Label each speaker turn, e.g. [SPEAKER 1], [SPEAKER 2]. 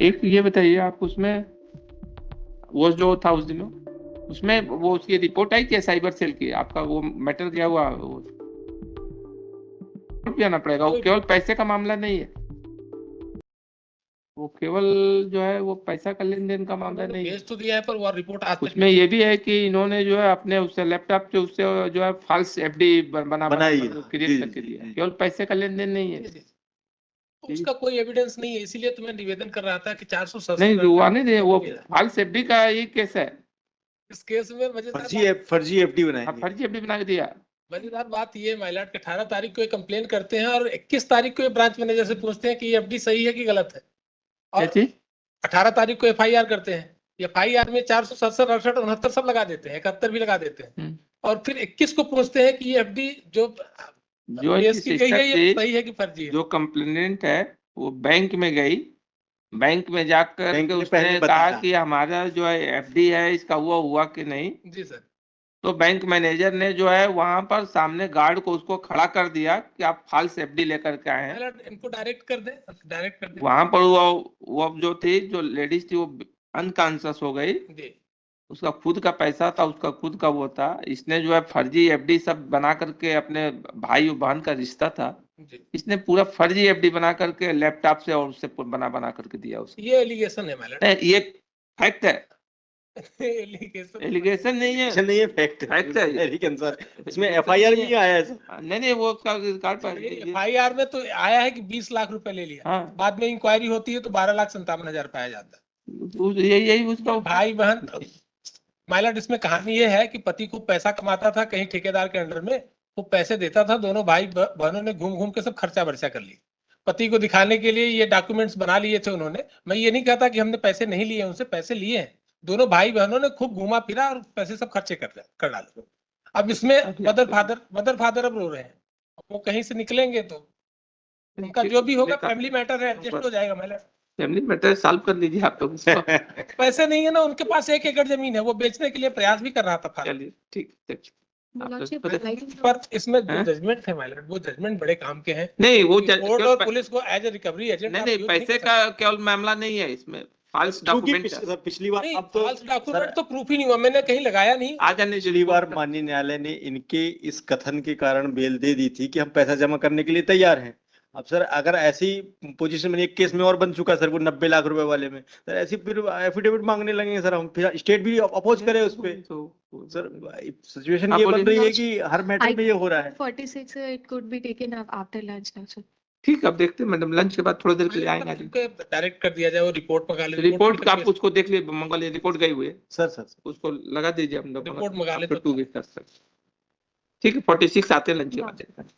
[SPEAKER 1] एक ये बताइए आप, उसमें वो जो था उस दिन, उसमें वो उसकी रिपोर्ट आई क्या साइबर सेल की? आपका वो मैटर गया हुआ, वो भी आना पड़ेगा। वो केवल पैसे का मामला नहीं है, वो केवल जो है वो पैसा का लेन देन का मामला नहीं है।
[SPEAKER 2] भेज तो दिया है पर वो रिपोर्ट आज तक
[SPEAKER 1] उसमें ये भी है कि इन्होंने जो है अपने उससे लैपटॉप से उससे जो है फॉल्स एफडी
[SPEAKER 3] बनाई है।
[SPEAKER 1] क्रिएट करके दिया, केवल पैसे का लेन देन नहीं है।
[SPEAKER 2] उसका कोई एविडेंस नहीं है, इसीलिए तो मैं निवेदन कर रहा था कि 467
[SPEAKER 1] नहीं हुआ नहीं दे, वो फॉल्स एफडी का ये केस है।
[SPEAKER 2] इस केस में
[SPEAKER 3] फर्जी एफडी बनाई,
[SPEAKER 1] फर्जी एफडी बना के दिया।
[SPEAKER 2] मजेदार बात ये महिलाट के 18 तारीख को कंप्लेन करते हैं और 21 तारीख को ये ब्रांच मैनेजर से पूछते हैं कि ये एफडी सही है कि गलत है, और 18 तारीख को एफआईआर करते हैं। एफआईआर में 467, 68, 69 सब लगा देते हैं, 71 भी लगा देते हैं, और फिर 21 को पूछते हैं कि ये एफडी जो केस की गई है ये सही है कि फर्जी है।
[SPEAKER 1] जो कंप्लेनेंट है वो बैंक में गई, बैंक में जाकर उसने कहा कि हमारा जो है एफडी है इसका हुआ कि नहीं।
[SPEAKER 2] जी सर।
[SPEAKER 1] तो बैंक मैनेजर ने जो है वहां पर सामने गार्ड को उसको खड़ा कर दिया कि आप फॉल्स एफडी लेकर के आए हैं,
[SPEAKER 2] इनको डायरेक्ट कर दे।
[SPEAKER 1] वहां पर वो जो थी, जो लेडीज थी, वो अनकॉन्शियस हो गई। उसका खुद का पैसा था, उसका खुद का वो था। इसने जो है फर्जी एफडी सब बना करके, अपने भाई बहन का रिश्ता था, इसने पूरा फर्जी एफडी बना करके लैपटॉप से और उससे बना करके दिया उसको।
[SPEAKER 2] ये एलिगेशन है मैडम,
[SPEAKER 1] ये फैक्ट है।
[SPEAKER 2] एलिगेशन
[SPEAKER 1] नहीं है,
[SPEAKER 3] नहीं है, फैक्ट है सर। इसमें एफआईआर भी आया है।
[SPEAKER 1] नहीं वो उसका रिकॉर्ड पर
[SPEAKER 2] एफआईआर में तो आया है कि 20 लाख रुपए ले लिया। हाँ। बाद में इंक्वायरी होती है तो 12,57,000 पाया जाता है।
[SPEAKER 1] यही उसका
[SPEAKER 2] भाई बहन माइलट। इसमें कहानी ये है कि पति को पैसा कमाता था कहीं ठेकेदार के अंडर में, वो पैसे देता था, दोनों भाई बहनों ने घूम घूम के सब खर्चा वर्चा कर लिया। पति को दिखाने के लिए ये डॉक्यूमेंट्स बना लिए थे उन्होंने। मैं ये नहीं कहता कि हमने पैसे नहीं लिए, उनसे पैसे लिए हैं। दोनों भाई बहनों ने खूब घूमा फिरा और पैसे सब खर्चे कर डाले। अब इसमें मदर फादर अब रो रहे हैं, वो कहीं से निकलेंगे तो उनका जो भी होगा फैमिली मैटर है, एडजस्ट हो जाएगा। मैंने
[SPEAKER 1] फैमिली मैटर सॉल्व कर लीजिए आप लोग।
[SPEAKER 2] पैसे नहीं है ना उनके पास, 1 एकड़ जमीन है, वो बेचने के लिए प्रयास भी कर रहा था।
[SPEAKER 1] चलिए ठीक।
[SPEAKER 2] पर इसमें जो जजमेंट है माइलर, वो जजमेंट बड़े काम के हैं।
[SPEAKER 1] नहीं वो
[SPEAKER 2] कोर्ट और पुलिस को एज ए रिकवरी एजेंट
[SPEAKER 1] नहीं पैसे का केवल मामला नहीं है इसमें, फॉल्स डॉक्यूमेंट।
[SPEAKER 3] पिछली बार
[SPEAKER 2] अब तो फॉल्स डॉक्यूमेंट तो प्रूफ ही नहीं हुआ, मैंने कहीं लगाया नहीं।
[SPEAKER 1] आ जाने
[SPEAKER 3] पिछली बार माननीय न्यायालय ने इनके इस कथन के कारण बेल दे दी थी कि हम पैसा जमा करने के लिए तैयार हैं। अब सर अगर ऐसी पोजीशन में, एक केस में और बन चुका है सर, वो 90 लाख रुपए वाले में, सर ऐसी फिर एफिडेविट मांगने लगेंगे सर हम, फिर स्टेट भी अपोज करे उस पे। सर सिचुएशन ये बन रही है कि हर मैटर में ये हो रहा है।
[SPEAKER 4] 46 it could be taken up after lunch also.
[SPEAKER 1] ठीक, अब देखते हैं मैडम, लंच के बाद थोड़ी देर के लिए आएंगे।
[SPEAKER 2] डायरेक्ट कर दिया जाए, वो रिपोर्ट मंगा ले।
[SPEAKER 1] रिपोर्ट का आप उसको देख लीजिए, मंगा लीजिए, रिपोर्ट गई हुई है
[SPEAKER 3] सर
[SPEAKER 1] उसको लगा दीजिए हम लोग,
[SPEAKER 2] रिपोर्ट मंगा ले
[SPEAKER 1] तो 2 वीक तक। ठीक है, 46 आते हैं लंच के बाद।